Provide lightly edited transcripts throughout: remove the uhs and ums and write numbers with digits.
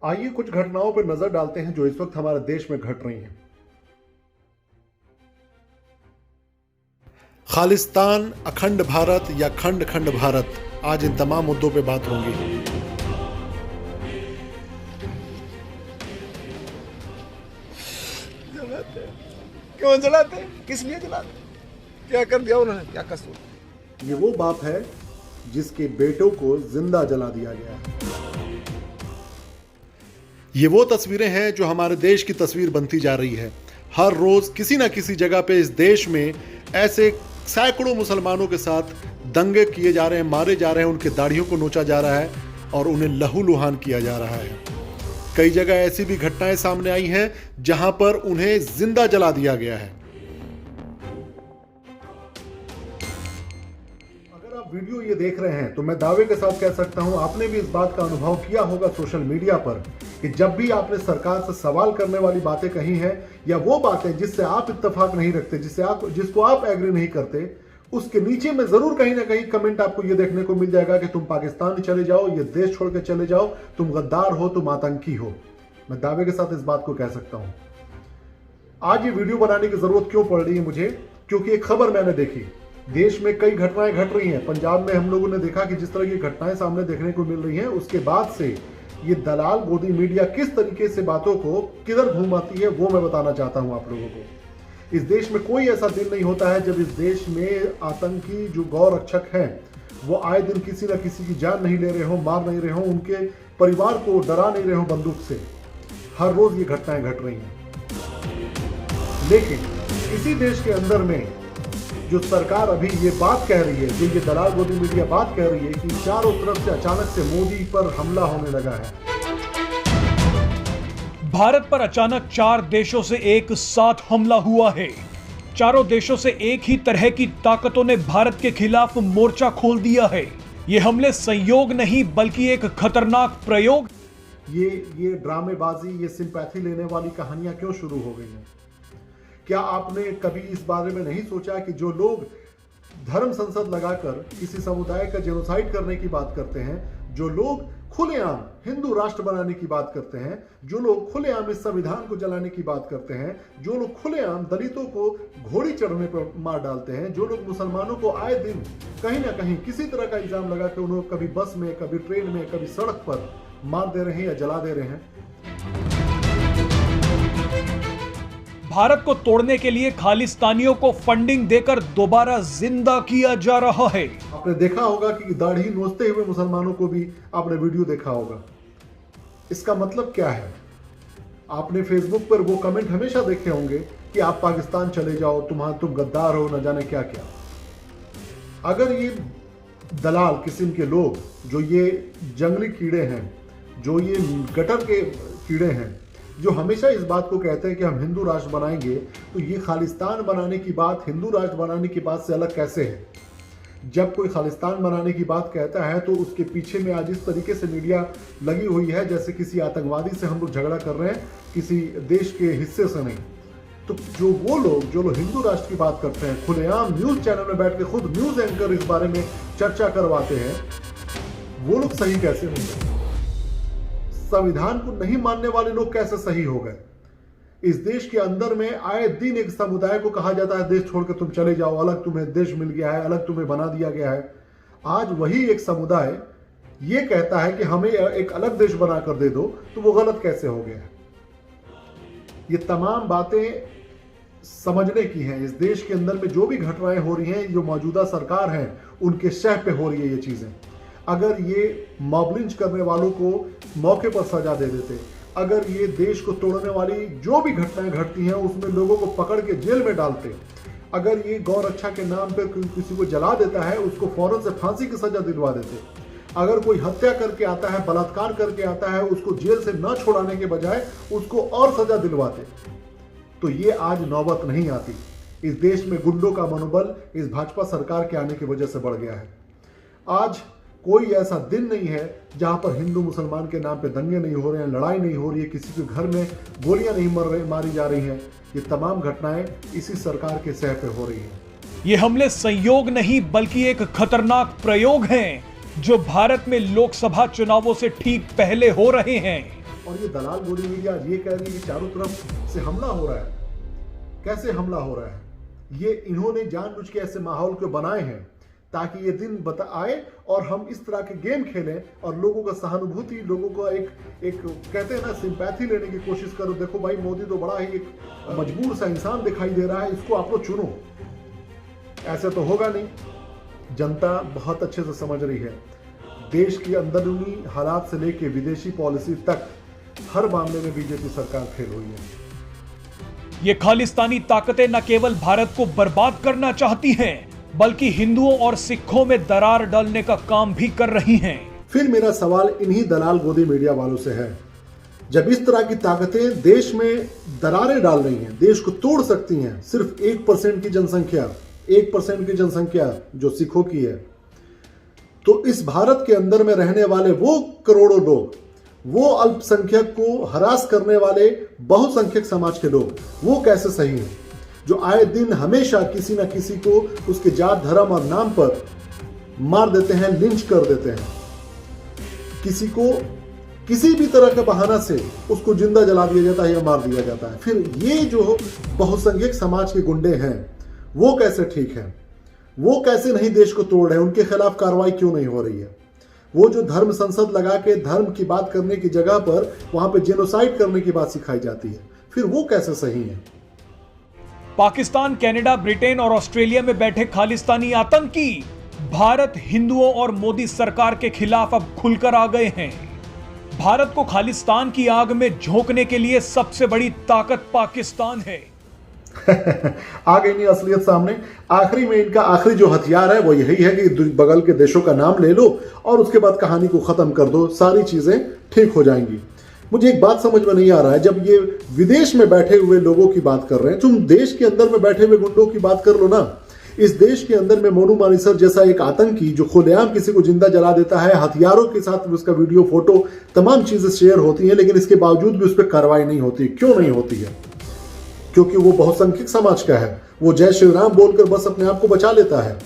आइए कुछ घटनाओं पर नजर डालते हैं जो इस वक्त हमारे देश में घट रही हैं। खालिस्तान, अखंड भारत या खंड खंड भारत, आज इन तमाम मुद्दों पे बात होगी। क्यों जलाते? किस लिए जलाते? क्या कर दिया उन्होंने? क्या कसूर? ये वो बाप है जिसके बेटों को जिंदा जला दिया गया है। ये वो तस्वीरें हैं जो हमारे देश की तस्वीर बनती जा रही है। हर रोज किसी ना किसी जगह पे इस देश में ऐसे सैकड़ों मुसलमानों के साथ दंगे किए जा रहे हैं, मारे जा रहे हैं, उनके दाढ़ियों को नोचा जा रहा है और उन्हें लहूलुहान किया जा रहा है। कई जगह ऐसी भी घटनाएं सामने आई हैं जहां पर उन्हें जिंदा जला दिया गया है। अगर आप वीडियो ये देख रहे हैं तो मैं दावे के साथ कह सकता हूं आपने भी इस बात का अनुभव किया होगा सोशल मीडिया पर कि जब भी आपने सरकार से सवाल करने वाली बातें कही हैं या वो बातें जिससे आप इत्तेफाक नहीं रखते, जिसको आप एग्री नहीं करते, उसके नीचे में जरूर कहीं ना कहीं कमेंट आपको ये देखने को मिल जाएगा कि तुम पाकिस्तान चले जाओ, ये देश छोड़ के चले जाओ, तुम गद्दार हो, तुम आतंकी हो। मैं दावे के साथ इस बात को कह सकता हूं। आज ये वीडियो बनाने की जरूरत क्यों पड़ रही है मुझे? क्योंकि एक खबर मैंने देखी, देश में कई घटनाएं घट रही हैं। पंजाब में हम लोगों ने देखा कि जिस तरह की घटनाएं सामने देखने को मिल रही हैं, उसके बाद से ये दलाल गोदी मीडिया किस तरीके से बातों को किधर घुमाती है वो मैं बताना चाहता हूं आप लोगों को। इस देश में कोई ऐसा दिन नहीं होता है जब इस देश में आतंकी जो गौ रक्षक हैं वो आए दिन किसी न किसी की जान नहीं ले रहे हो, मार नहीं रहे हो, उनके परिवार को डरा नहीं रहे हो बंदूक से। हर रोज ये घटनाएं घट रही हैं। लेकिन इसी देश के अंदर में जो सरकार अभी ये बात कह रही है, जो ये दलाल गोदी मीडिया बात कह रही है कि चारों तरफ से अचानक से मोदी पर हमला होने लगा है। भारत पर अचानक 4 देशों से एक साथ हमला हुआ है। चारों देशों से एक ही तरह की ताकतों ने भारत के खिलाफ मोर्चा खोल दिया है। ये हमले संयोग नहीं बल्कि एक खतरनाक प्रयोग। ये ड्रामेबाजी, ये सिंपैथी लेने वाली कहानियां क्यों शुरू हो गई हैं? क्या आपने कभी इस बारे में नहीं सोचा कि जो लोग धर्म संसद लगाकर किसी समुदाय का जेनोसाइड करने की बात करते हैं, जो लोग खुलेआम हिंदू राष्ट्र बनाने की बात करते हैं, जो लोग खुलेआम इस संविधान को जलाने की बात करते हैं, जो लोग खुलेआम दलितों को घोड़ी चढ़ने पर मार डालते हैं, जो लोग मुसलमानों को आए दिन कहीं ना कहीं किसी तरह का इल्जाम लगा के उन्हें कभी बस में, कभी ट्रेन में, कभी सड़क पर मार दे रहे हैं या जला दे रहे हैं। भारत को तोड़ने के लिए खालिस्तानियों को फंडिंग देकर दोबारा जिंदा किया जा रहा है। आपने देखा होगा कि दाढ़ी नोचते हुए मुसलमानों को भी आपने वीडियो देखा होगा। इसका मतलब क्या है? आपने फेसबुक पर वो कमेंट हमेशा देखे होंगे कि आप पाकिस्तान चले जाओ, तुम गद्दार हो, न जाने क्या क्या। अगर ये दलाल किस्म के लोग, जो ये जंगली कीड़े हैं, जो ये गटर के कीड़े हैं, जो हमेशा इस बात को कहते हैं कि हम हिंदू राष्ट्र बनाएंगे, तो ये खालिस्तान बनाने की बात हिंदू राष्ट्र बनाने की बात से अलग कैसे है? जब कोई खालिस्तान बनाने की बात कहता है तो उसके पीछे में आज इस तरीके से मीडिया लगी हुई है जैसे किसी आतंकवादी से हम लोग झगड़ा कर रहे हैं, किसी देश के हिस्से से नहीं। तो जो लोग हिंदू राष्ट्र की बात करते हैं, खुलेआम न्यूज चैनल में बैठ के खुद न्यूज एंकर इस बारे में चर्चा करवाते हैं, वो लोग सही कैसे होंगे? संविधान को नहीं मानने वाले लोग कैसे सही हो गए? इस देश के अंदर में आए दिन एक समुदाय को कहा जाता है देश छोड़ के तुम चले जाओ, अलग तुम्हें देश मिल गया है, अलग तुम्हें बना दिया गया है। आज वही एक समुदाय ये कहता है कि हमें एक अलग देश बनाकर दे दो, तो वो गलत कैसे हो गया है? ये तमाम बातें समझने की हैं। इस देश के अंदर में जो भी घटनाएं हो रही हैं, जो मौजूदा सरकार है उनके शह पे हो रही है ये चीजें। अगर ये मॉब लिंच करने वालों को मौके पर सजा दे देते, अगर ये देश को तोड़ने वाली जो भी घटनाएं घटती हैं उसमें लोगों को पकड़ के जेल में डालते, अगर ये गौ रक्षा के नाम पर किसी को जला देता है उसको फौरन से फांसी की सजा दिलवा देते, अगर कोई हत्या करके आता है, बलात्कार करके आता है, उसको जेल से न छुड़ाने के बजाय उसको और सजा दिलवाते, तो ये आज नौबत नहीं आती। इस देश में गुंडों का मनोबल इस भाजपा सरकार के आने की वजह से बढ़ गया है। आज कोई ऐसा दिन नहीं है जहां पर हिंदू मुसलमान के नाम पे दंगे नहीं हो रहे हैं, लड़ाई नहीं हो रही है, किसी के घर में गोलियां नहीं मारी जा रही हैं। ये तमाम घटनाएं इसी सरकार के सह पे हो रही हैं। ये हमले संयोग नहीं बल्कि एक खतरनाक प्रयोग हैं जो भारत में लोकसभा चुनावों से ठीक पहले हो रहे हैं। और ये दलाल गोदी मीडिया आज ये कह रही है कि चारों तरफ से हमला हो रहा है। कैसे हमला हो रहा है? ये इन्होंने जानबूझ के ऐसे माहौल को बनाए हैं ताकि ये दिन आए और हम इस तरह के गेम खेलें और लोगों का सहानुभूति, लोगों को एक कहते हैं ना, सिंपैथी लेने की कोशिश करो। देखो भाई, मोदी तो बड़ा ही एक मजबूर सा इंसान दिखाई दे रहा है, इसको आप लोग चुनो। ऐसे तो होगा नहीं। जनता बहुत अच्छे से समझ रही है। देश की अंदरूनी हालात से लेकर विदेशी पॉलिसी तक हर मामले में बीजेपी सरकार फेल हुई है। ये खालिस्तानी ताकतें न केवल भारत को बर्बाद करना चाहती हैं, बल्कि हिंदुओं और सिखों में दरार डालने का काम भी कर रही हैं। फिर मेरा सवाल इन्हीं दलाल गोदी मीडिया वालों से है, जब इस तरह की ताकतें देश में दरारें डाल रही हैं, देश को तोड़ सकती हैं, सिर्फ 1% की जनसंख्या जो सिखों की है, तो इस भारत के अंदर में रहने वाले वो करोड़ों लोग, वो अल्पसंख्यक को हरास करने वाले बहुसंख्यक समाज के लोग, वो कैसे सही हैं? जो आए दिन हमेशा किसी ना किसी को उसके जात, धर्म और नाम पर मार देते हैं, लिंच कर देते हैं, किसी को किसी भी तरह के बहाना से उसको जिंदा जला दिया जाता है या मार दिया जाता है। फिर ये जो बहुसंख्यक समाज के गुंडे हैं, वो कैसे ठीक है? वो कैसे नहीं देश को तोड़ रहे हैं? उनके खिलाफ कार्रवाई क्यों नहीं हो रही है? वो जो धर्म संसद लगा के धर्म की बात करने की जगह पर वहां पे जेनोसाइड करने की बात सिखाई जाती है, फिर वो कैसे सही है? पाकिस्तान, कनाडा, ब्रिटेन और ऑस्ट्रेलिया में बैठे खालिस्तानी आतंकी भारत, हिंदुओं और मोदी सरकार के खिलाफ अब खुलकर आ गए हैं। भारत को खालिस्तान की आग में झोंकने के लिए सबसे बड़ी ताकत पाकिस्तान है। आ गई नहीं असलियत सामने। आखिरी में इनका आखिरी जो हथियार है वो यही है कि बगल के देशों का नाम ले लो और उसके बाद कहानी को खत्म कर दो, सारी चीजें ठीक हो जाएंगी। मुझे एक बात समझ में नहीं आ रहा है, जब ये विदेश में बैठे हुए लोगों की बात कर रहे हैं, तुम देश के अंदर में बैठे हुए गुंडों की बात कर लो ना। इस देश के अंदर में मोनू मानेसर जैसा एक आतंकी जो खुलेआम किसी को जिंदा जला देता है, हथियारों के साथ उसका वीडियो, फोटो, तमाम चीजें शेयर होती हैं, लेकिन इसके बावजूद भी उस पर कार्रवाई नहीं होती। क्यों नहीं होती है? क्योंकि वो बहुसंख्यक समाज का है। वो जय श्री राम बोलकर बस अपने आप को बचा लेता है।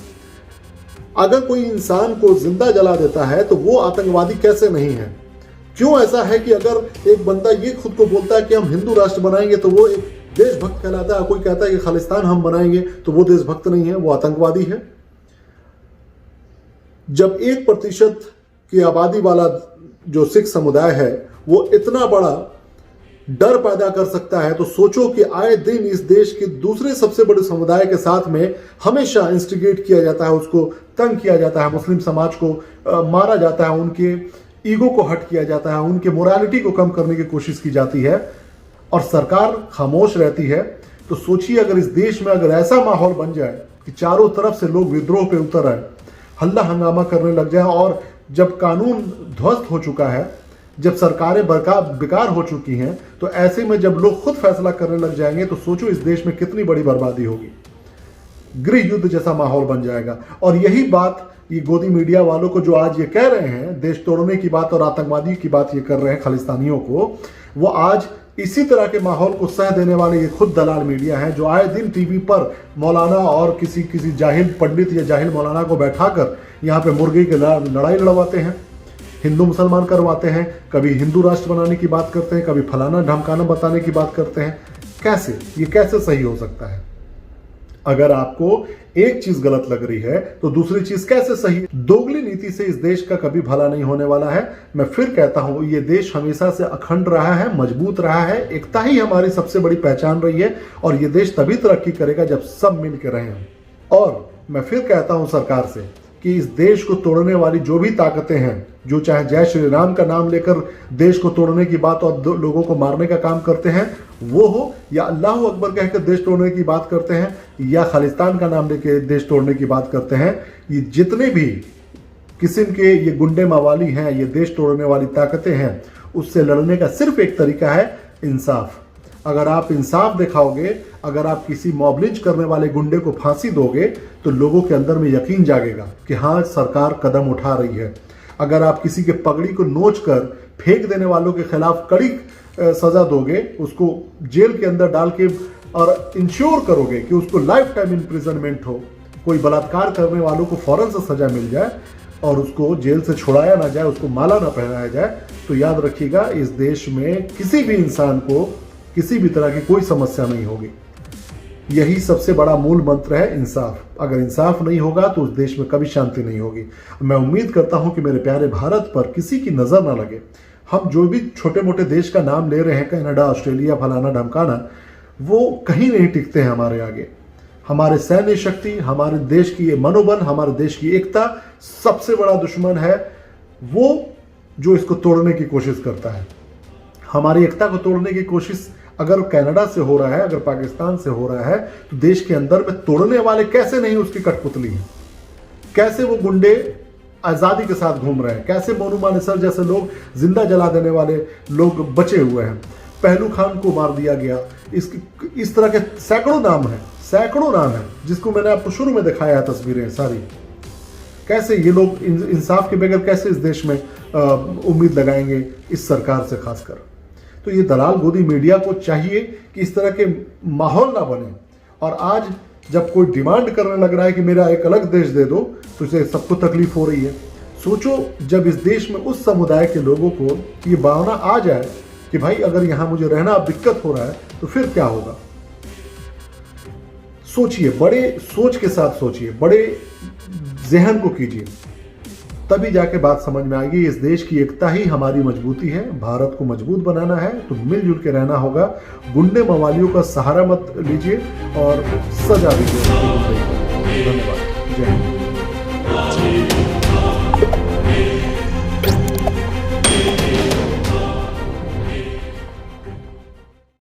अगर कोई इंसान को जिंदा जला देता है तो वो आतंकवादी कैसे नहीं है? क्यों ऐसा है कि अगर एक बंदा ये खुद को बोलता है कि हम हिंदू राष्ट्र बनाएंगे तो वो एक देशभक्त कहलाता है, कोई कहता है कि खालिस्तान हम बनाएंगे तो वो देशभक्त नहीं है, वो आतंकवादी है। जब 1% की आबादी वाला जो सिख समुदाय है वो इतना बड़ा डर पैदा कर सकता है, तो सोचो कि आए दिन इस देश के दूसरे सबसे बड़े समुदाय के साथ में हमेशा इंस्टिगेट किया जाता है, उसको तंग किया जाता है, मुस्लिम समाज को मारा जाता है, उनके ईगो को हट किया जाता है, उनके मोरालिटी को कम करने की कोशिश की जाती है और सरकार खामोश रहती है। तो सोचिए अगर इस देश में अगर ऐसा माहौल बन जाए कि चारों तरफ से लोग विद्रोह पे उतर आए, हल्ला हंगामा करने लग जाए, और जब कानून ध्वस्त हो चुका है, जब सरकारें बेकार हो चुकी हैं, तो ऐसे में जब लोग खुद फैसला करने लग जाएंगे तो सोचो इस देश में कितनी बड़ी बर्बादी होगी। गृह युद्ध जैसा माहौल बन जाएगा। और यही बात ये गोदी मीडिया वालों को जो आज ये कह रहे हैं, देश तोड़ने की बात और आतंकवादी की बात ये कर रहे हैं खालिस्तानियों को, वो आज इसी तरह के माहौल को सह देने वाले ये खुद दलाल मीडिया है, जो आए दिन टीवी पर मौलाना और किसी जाहिल पंडित या जाहिल मौलाना को बैठाकर यहाँ पे मुर्गे की लड़ाई लड़वाते हैं, हिंदू मुसलमान करवाते हैं, कभी हिंदू राष्ट्र बनाने की बात करते हैं, कभी फलाना ढमकाना बताने की बात करते हैं। कैसे ये कैसे सही हो सकता है? अगर आपको एक चीज गलत लग रही है तो दूसरी चीज कैसे सही? दोगली नीति से इस देश का कभी भला नहीं होने वाला है। मैं फिर कहता हूं, ये देश हमेशा से अखंड रहा है, मजबूत रहा है, एकता ही हमारी सबसे बड़ी पहचान रही है, और ये देश तभी तरक्की करेगा जब सब मिलकर रहें। और मैं फिर कहता हूं सरकार से कि इस देश को तोड़ने वाली जो भी ताकतें हैं, जो चाहे जय श्री राम का नाम लेकर देश को तोड़ने की बात और लोगों को मारने का काम करते हैं, वो हो, या अल्लाह अकबर कहकर देश तोड़ने की बात करते हैं, या खालिस्तान का नाम लेकर देश तोड़ने की बात करते हैं, ये जितने भी किस्म के ये गुंडे मवाली हैं, ये देश तोड़ने वाली ताकतें हैं, उससे लड़ने का सिर्फ एक तरीका है इंसाफ। अगर आप इंसाफ दिखाओगे, अगर आप किसी मॉबलिंच करने वाले गुंडे को फांसी दोगे, तो लोगों के अंदर में यकीन जागेगा कि हाँ, सरकार कदम उठा रही है। अगर आप किसी के पगड़ी को नोच कर फेंक देने वालों के खिलाफ कड़ी सजा दोगे, उसको जेल के अंदर डाल के, और इंश्योर करोगे कि उसको लाइफ टाइम इम्प्रिजनमेंट हो, कोई बलात्कार करने वालों को फौरन से सजा मिल जाए, और उसको जेल से छुड़ाया ना जाए, उसको माला ना पहनाया जाए, तो याद रखिएगा इस देश में किसी भी इंसान को किसी भी तरह की कोई समस्या नहीं होगी। यही सबसे बड़ा मूल मंत्र है, इंसाफ। अगर इंसाफ नहीं होगा तो उस देश में कभी शांति नहीं होगी। मैं उम्मीद करता हूं कि मेरे प्यारे भारत पर किसी की नजर ना लगे। हम जो भी छोटे मोटे देश का नाम ले रहे हैं, कनाडा, ऑस्ट्रेलिया, फलाना ढमकाना, वो कहीं नहीं टिकते हैं हमारे आगे। हमारे सैन्य शक्ति, हमारे देश की ये मनोबल, हमारे देश की एकता, सबसे बड़ा दुश्मन है वो जो इसको तोड़ने की कोशिश करता है। हमारी एकता को तोड़ने की कोशिश अगर कनाडा से हो रहा है, अगर पाकिस्तान से हो रहा है, तो देश के अंदर में तोड़ने वाले कैसे नहीं उसकी कठपुतली है? कैसे वो गुंडे आजादी के साथ घूम रहे हैं? कैसे मोनू मानेसर जैसे लोग, जिंदा जला देने वाले लोग बचे हुए हैं? पहलू खान को मार दिया गया। इस तरह के सैकड़ों नाम है जिसको मैंने आपको शुरू में दिखाया है तस्वीरें सारी। कैसे ये लोग इंसाफ के बगैर कैसे इस देश में उम्मीद लगाएंगे इस सरकार से खासकर? तो ये दलाल गोदी मीडिया को चाहिए कि इस तरह के माहौल ना बने। और आज जब कोई डिमांड करने लग रहा है कि मेरा एक अलग देश दे दो, तो इसे सबको तकलीफ हो रही है। सोचो जब इस देश में उस समुदाय के लोगों को ये भावना आ जाए कि भाई अगर यहां मुझे रहना अब दिक्कत हो रहा है, तो फिर क्या होगा? सोचिए, बड़े सोच के साथ सोचिए, बड़े जहन को कीजिए, तभी जाके बात समझ में आएगी। इस देश की एकता ही हमारी मजबूती है। भारत को मजबूत बनाना है तो मिलजुल के रहना होगा। गुंडे मवालियों का सहारा मत लीजिए और सजा दीजिए। धन्यवाद। जय हिंद।